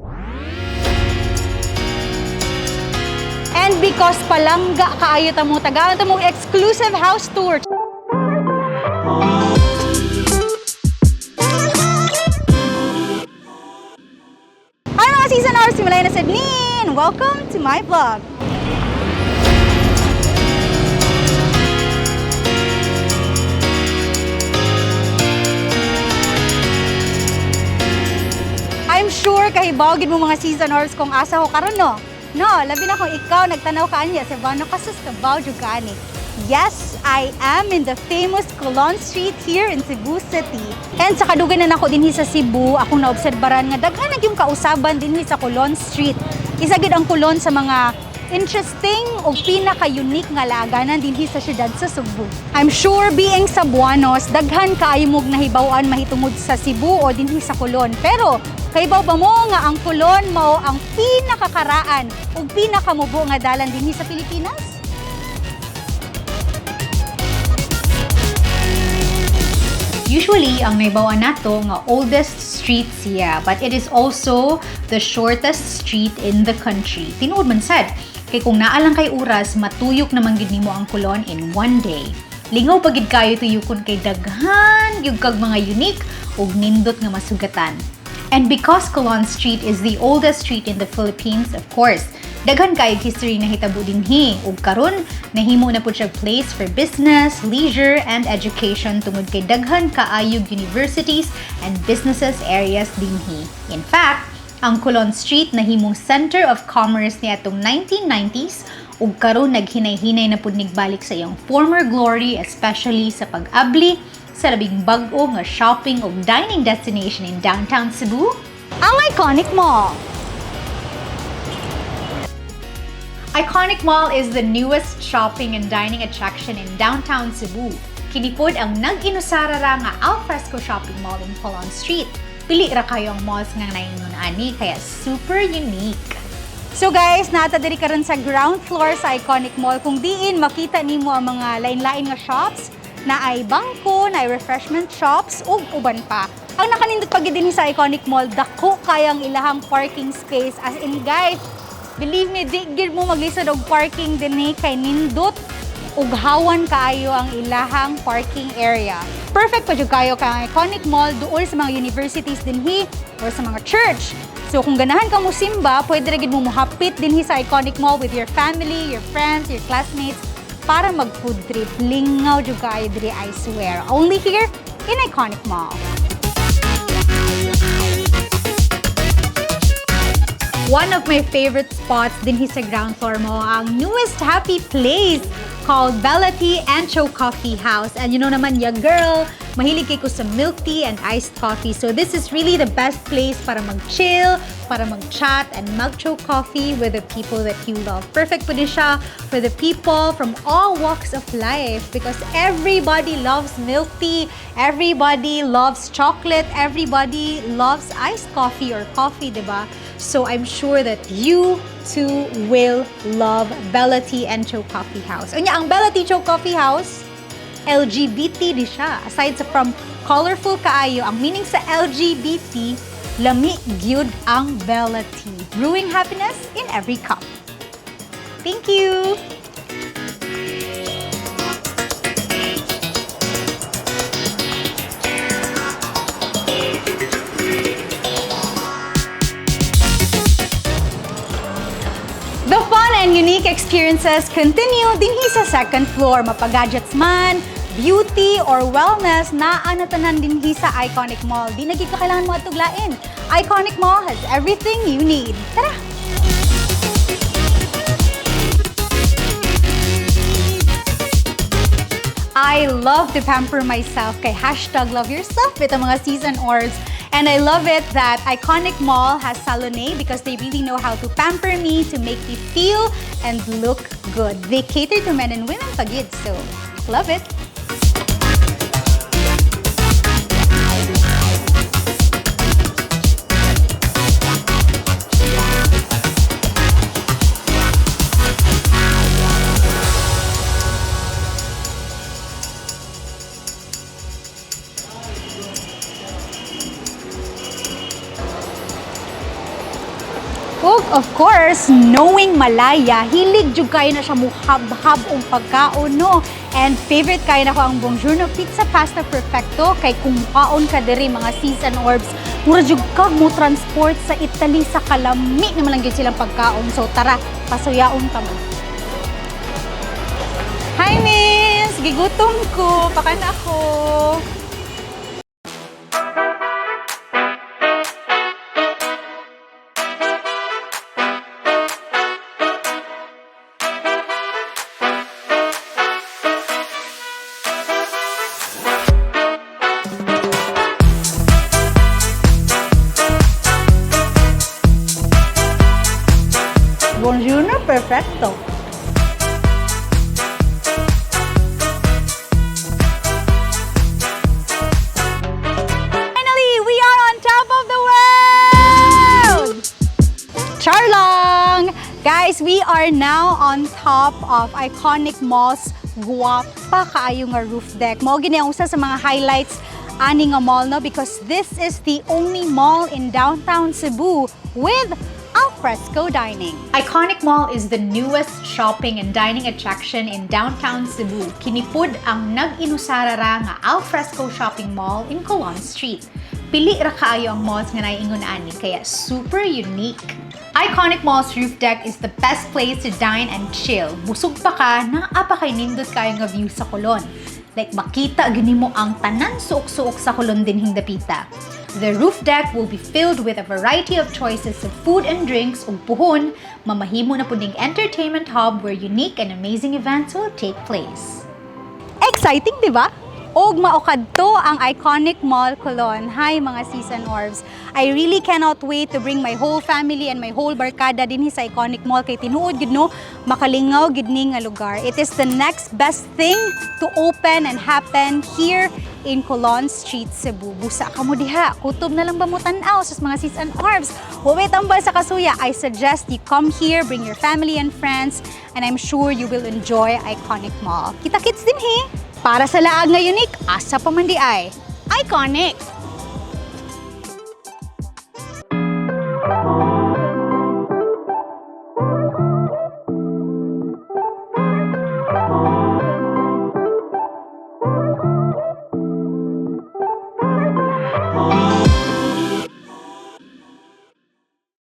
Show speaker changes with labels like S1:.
S1: And because palangga kaayo ta mo tagaan ta mo exclusive house tour. Hi mga season hours, si Malaya na Sydney! Welcome to my vlog. I'm sure kahibawagin mo mga season hours kung asa ko karon no. No, labi na kung ikaw nagtanaw ka anya sa Cebu kasus Cubao jud ka ani. Yes, I am in the famous Colon Street here in Cebu City. And sa kadugan na nako dinhi sa Cebu, akong naobserbaran nga daghan na yung kausaban dinhi sa Colon Street. Isa gid ang Colon sa mga interesting o pinaka-unique nga laaganan dinhi sa syudad sa Cebu. I'm sure being Cebuanos, daghan kaayo mog nahibaw-an mahitungod sa Cebu o dinhi sa Colon. Pero kaibaw ba mo nga ang Colon mao ang pinakakaraan o pinakamubo nga dalan dinhi sa Pilipinas?
S2: Usually, ang naibawan nato nga oldest street siya, but it is also the shortest street in the country. Tinuod man sad, kay kung naalang kay oras, matuyok naman gid nimo ang Colon in one day. Lingaw pagid kayo tuyokon kay daghan yung kag mga unique ug nindot nga masugatan. And because Colon Street is the oldest street in the Philippines, of course, daghan kay history na hitabo dinhi ug karon nahimo na pud siya place for business, leisure and education tungod kay daghan kaayog universities and businesses areas dinhi. In fact, ang Colon Street nahimong center of commerce niadtong 1990s ug karon naghinay-hinay na pud nigbalik sa iyang former glory, especially sa pag-abli sa labing bag-o nga shopping ug dining destination in downtown Cebu,
S1: Ang Iconic Mall.
S2: Iconic Mall is the newest shopping and dining attraction in downtown Cebu. Kini pod ang nag-inusara ra nga al fresco shopping mall in Colon Street. Pili ra kayo ang malls nga naingon ani kaya super unique.
S1: So guys, nata diri karon sa ground floor sa Iconic Mall kung diin makita nimo ang mga lain-lain nga shops na ay bangko, na ay refreshment shops ug uban pa. Ang nakanindot pag dinhi sa Iconic Mall, dako kayang ilahang parking space as in guys. Believe me, di gid mo maglisod og parking dinhi kay nindot ug hawan kaayo ang ilahang parking area. Perfect pa jud kayo kay Iconic Mall duol sa mga universities dinhi or sa mga church. So kung ganahan ka mo simba, pwede ra gid mo mohapit dinhi sa Iconic Mall with your family, your friends, your classmates para mag-food trip. Lingaw jud kayo diri, I swear. Only here in Iconic Mall.
S2: One of my favorite spots dinhi sa ground floor mo ang newest happy place called Bella Tea and Cho Coffee House. And you know naman, ya girl, mahilig kay ko sa milk tea and iced coffee. So this is really the best place para mag-chill, para mag-chat and mag-cho coffee with the people that you love. Perfect po din siya for the people from all walks of life because everybody loves milk tea, everybody loves chocolate, everybody loves iced coffee or coffee, diba? So I'm sure that you too will love Bella Tea and Cho Coffee House. Unya, ang Bella Tea Cho Coffee House, LGBT di siya. Aside sa from colorful kaayo, ang meaning sa LGBT, lami gyud ang Bella Tea. Brewing happiness in every cup. Thank you!
S1: The fun and unique experiences continue dinhi sa second floor. Mapagadgets man, beauty, or wellness na anatanan dinhi sa Iconic Mall. Di na gid ka kailangan mo atuglain. Iconic Mall has everything you need. Tara! I love to pamper myself kay #loveyourself with ang mga season orbs. And I love it that Iconic Mall has Salone because they really know how to pamper me to make me feel and look good. They cater to men and women pagid, so love it. of course, knowing Malaya, hilig jud kayo na siya muhab-hab ang pagkaon, no? And favorite kayo na ko ang Buongiorno Pizza Pasta Perfecto, kay kung kaon ka diri mga season orbs, mura jud kag mo transport sa Italy sa kalami naman lang gyud silang pagkaon. So tara, pasuyaon ta mo. Hi miss, gigutom ko, pakan ako. Buongiorno, perfecto. Finally, we are on top of the world! Charlong! Guys, we are now on top of ICONIQUE Mall's guwapa kaayo nga roof deck. Mao gini ang usa sa mga highlights ani nga mall, no? Because this is the only mall in downtown Cebu with al fresco dining.
S2: ICONIQUE Mall is the newest shopping and dining attraction in downtown Cebu. Kinipud ang nag-inusarara nga al fresco shopping mall in Colon Street. Pili ra kaayo ang malls nga naiingon ani, kaya super unique. ICONIQUE Mall's roof deck is the best place to dine and chill. Busog pa ka, apa kay nindot kayo nga view sa Colon. Like makita gini mo ang tanan suok-suok sa Colon dinhing dapita. The roof deck will be filled with a variety of choices of food and drinks ug puhon, mamahimo na puding entertainment hub where unique and amazing events will take place.
S1: Exciting, di ba? Og maokadto ang ICONIQUE Mall Colon. Hi mga season orbs. I really cannot wait to bring my whole family and my whole barkada dinhi sa ICONIQUE Mall kay tinuod gid no, makalingaw gid ni nga lugar. It is the next best thing to open and happen here in Colon Street, Cebu. Busa ka mo diha, kutob na lang ba mo tan-aw sa mga season orbs? Huwag tambal sa kasuya. I suggest you come here, bring your family and friends, and I'm sure you will enjoy ICONIQUE Mall. Kita-kits din he! Para sa laag nga unique, asa pa man di ay, ICONIQUE!